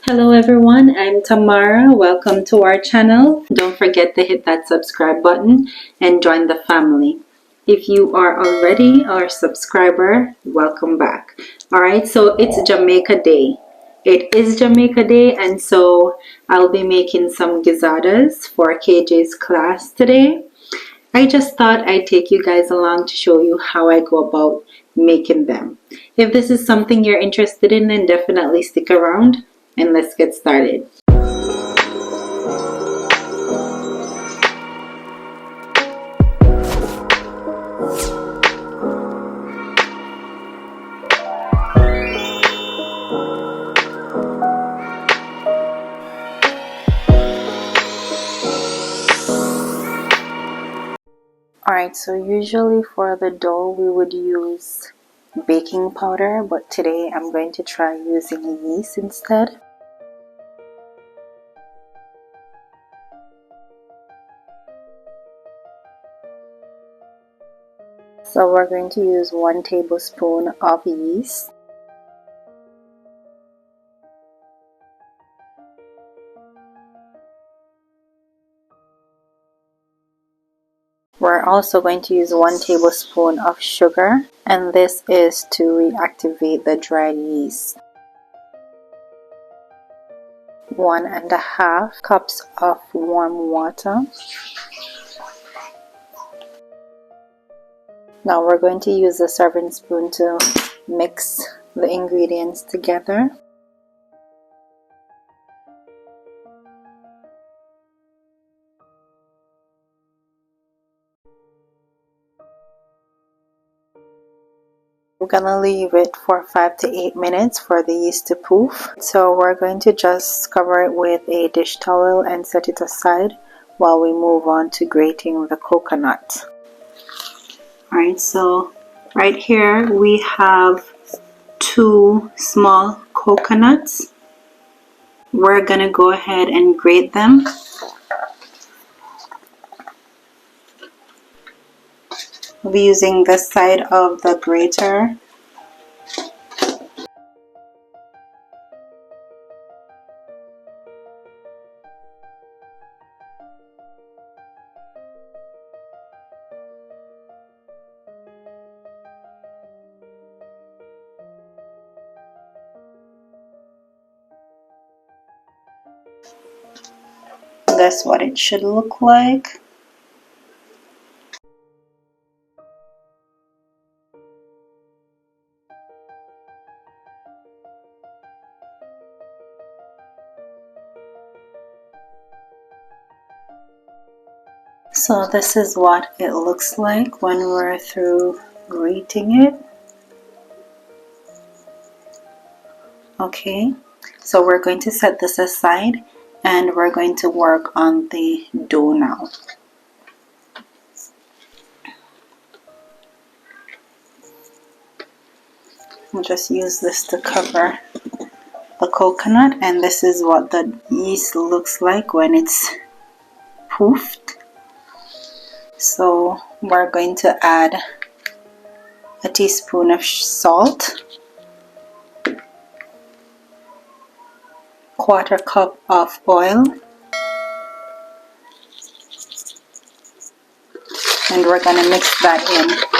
Hello everyone, I'm Tamara. Welcome to our channel. Don't forget to hit that subscribe button and join the family. If you are already our subscriber, welcome back. Alright, so it's Jamaica Day. It is Jamaica Day, and so I'll be making some gizadas for KJ's class today. I just thought I'd take you guys along to show you how I go about making them. If this is something you're interested in, then definitely stick around and let's get started. Alright, so usually for the dough we would use baking powder, but today I'm going to try using yeast instead. So we're going to use 1 tablespoon of yeast. We're also going to use 1 tablespoon of sugar, and this is to reactivate the dried yeast. 1.5 cups of warm water. Now we're going to use a serving spoon to mix the ingredients together. We're gonna leave it for 5 to 8 minutes for the yeast to poof. So we're going to just cover it with a dish towel and set it aside while we move on to grating the coconut. Alright, so right here we have 2 small coconuts. We're gonna go ahead and grate them. We'll be using this side of the grater. That's what it should look like. So this is what it looks like when we're through grating it. Okay, so we're going to set this aside and we're going to work on the dough now. I'll just use this to cover the coconut, and this is what the yeast looks like when it's poofed. So we're going to add a teaspoon of salt, 1/4 cup of oil, and we're going to mix that in.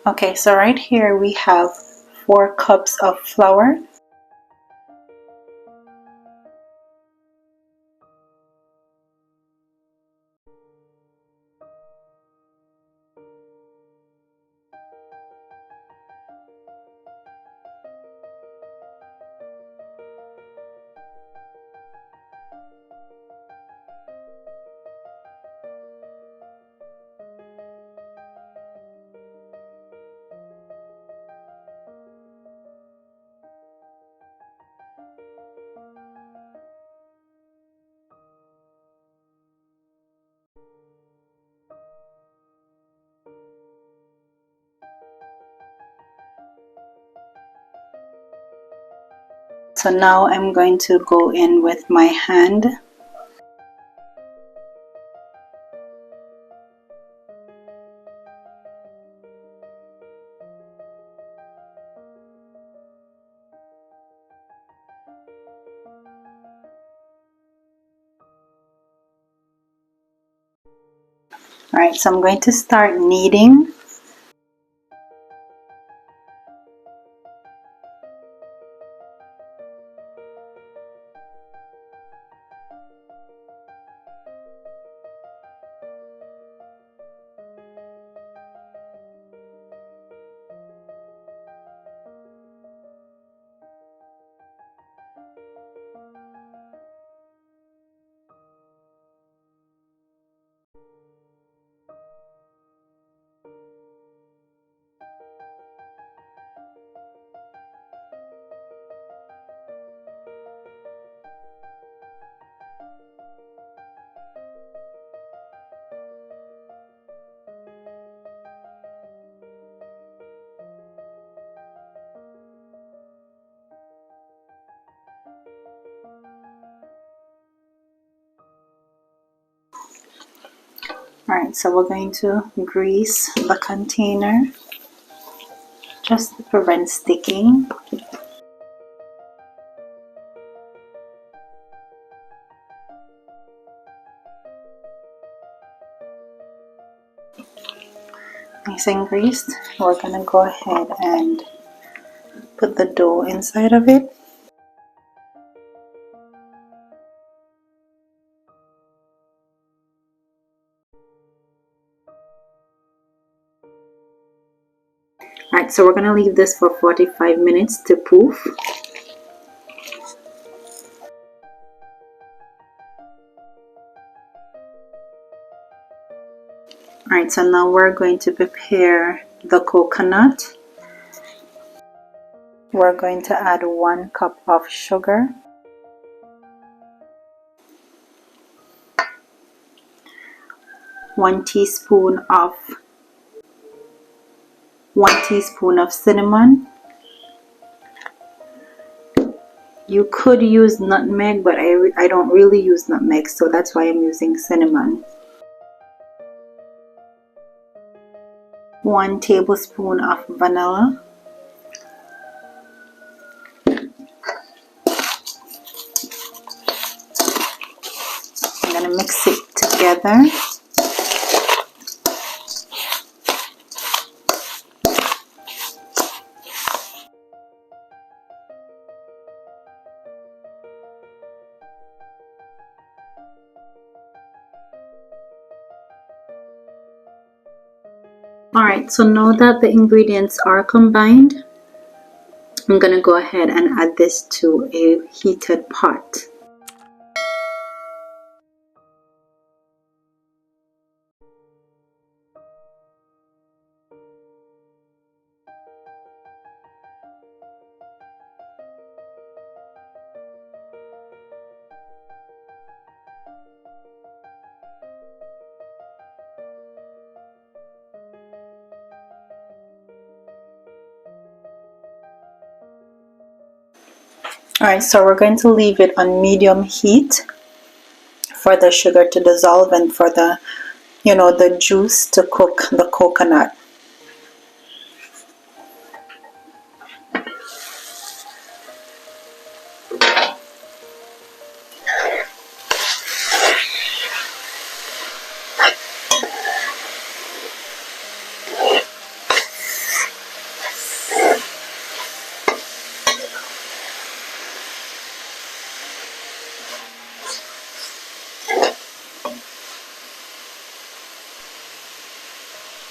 Okay, so right here we have 4 cups of flour. So now I'm going to go in with my hand. Alright, so I'm going to start kneading. Alright, so we're going to grease the container just to prevent sticking. Nice and greased. We're going to go ahead and put the dough inside of it. Alright, so we're going to leave this for 45 minutes to poof. Alright, so now we're going to prepare the coconut. We're going to add 1 cup of sugar, 1 teaspoon of cinnamon. You could use nutmeg, but I don't really use nutmeg, so that's why I'm using cinnamon. 1 tablespoon of vanilla. I'm going to mix it together. Alright, so now that the ingredients are combined, I'm going to go ahead and add this to a heated pot. Alright, so we're going to leave it on medium heat for the sugar to dissolve and for the, the juice to cook the coconut.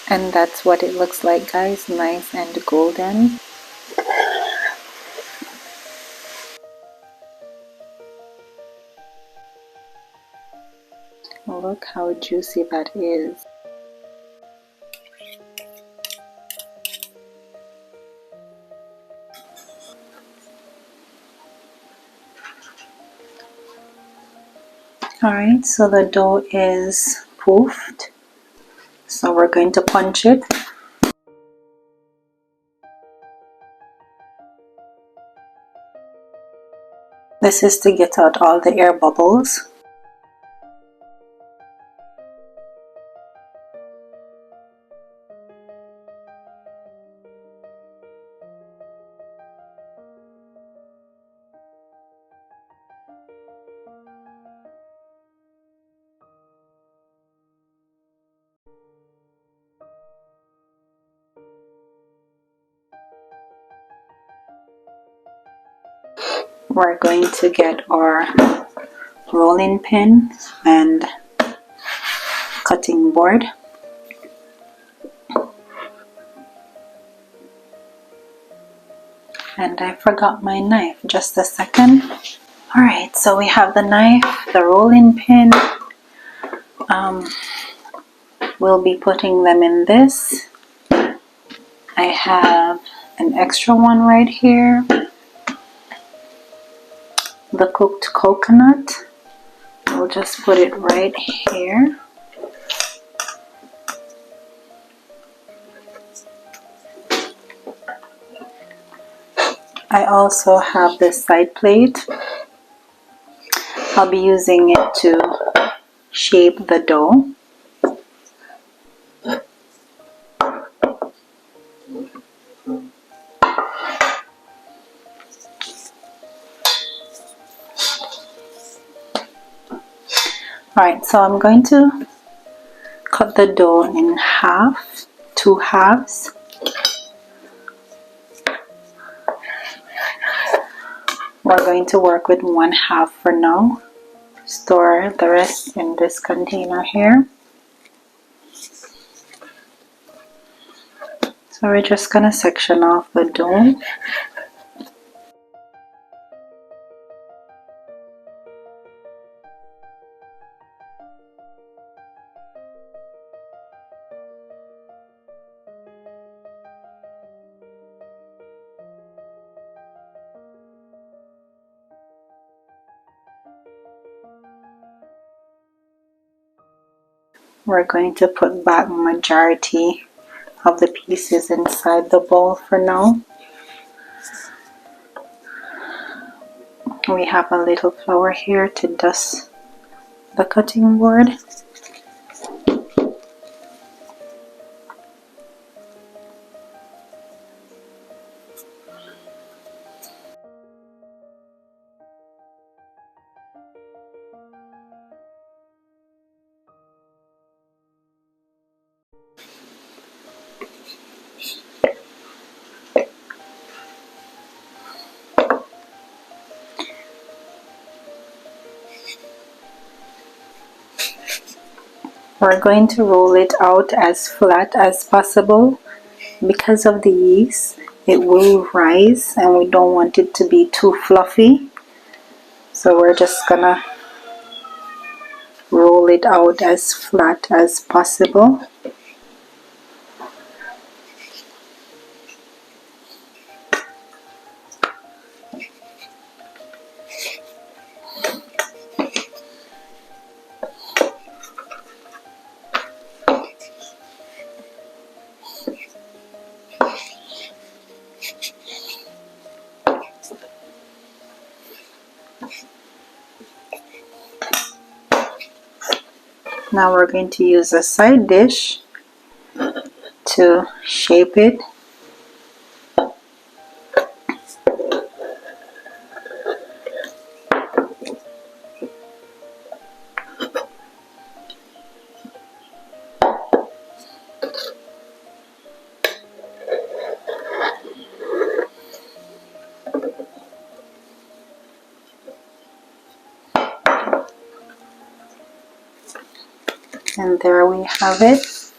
And that's what it looks like, guys, nice and golden. Look how juicy that is. Alright, so the dough is poofed. So we're going to punch it. This is to get out all the air bubbles. We're going to get our rolling pin and cutting board. And I forgot my knife, just a second. Alright, so we have the knife, the rolling pin. We'll be putting them in this. I have an extra one right here. The cooked coconut. We'll just put it right here. I also have this side plate. I'll be using it to shape the dough. Alright, so I'm going to cut the dough in half, 2 halves. We're going to work with 1 half for now. Store the rest in this container here. So we're just going to section off the dough. We're going to put back majority of the pieces inside the bowl for now. We have a little flour here to dust the cutting board. We're going to roll it out as flat as possible. Because of the yeast, it will rise and we don't want it to be too fluffy. So we're just gonna roll it out as flat as possible. Now we're going to use a side dish to shape it. And there we have it.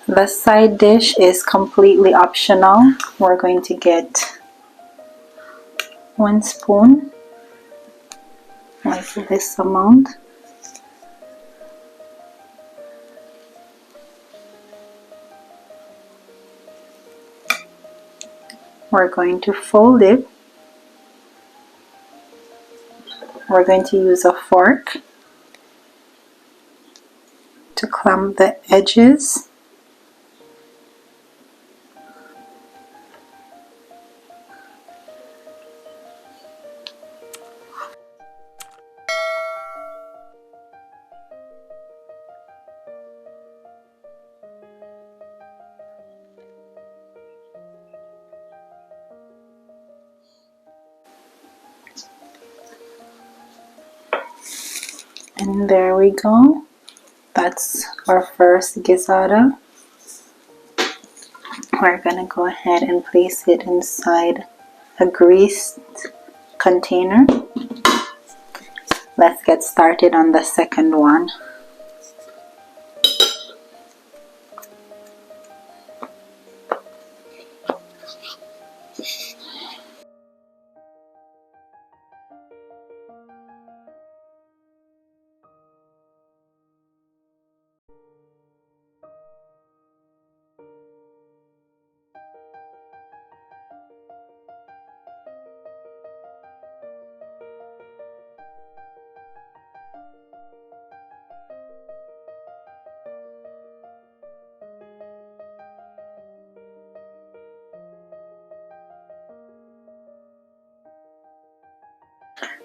The side dish is completely optional. We're going to get 1 spoon, like this amount. We're going to fold it. We're going to use a fork to clamp the edges. And there we go. That's our first gizzada. We're gonna go ahead and place it inside a greased container. Let's get started on the second one.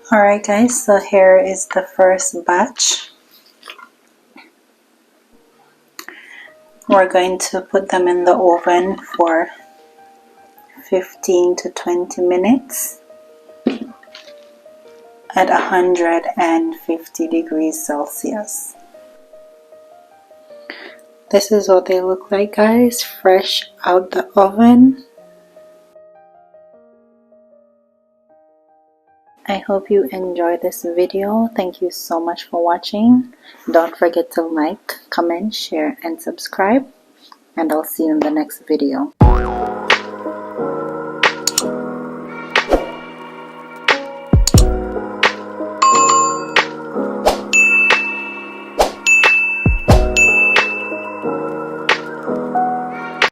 Alright guys, so here is the first batch. We're going to put them in the oven for 15 to 20 minutes at 150 degrees Celsius. This is what they look like, guys, fresh out the oven. I hope you enjoyed this video. Thank you so much for watching. Don't forget to like, comment, share, and subscribe. And I'll see you in the next video.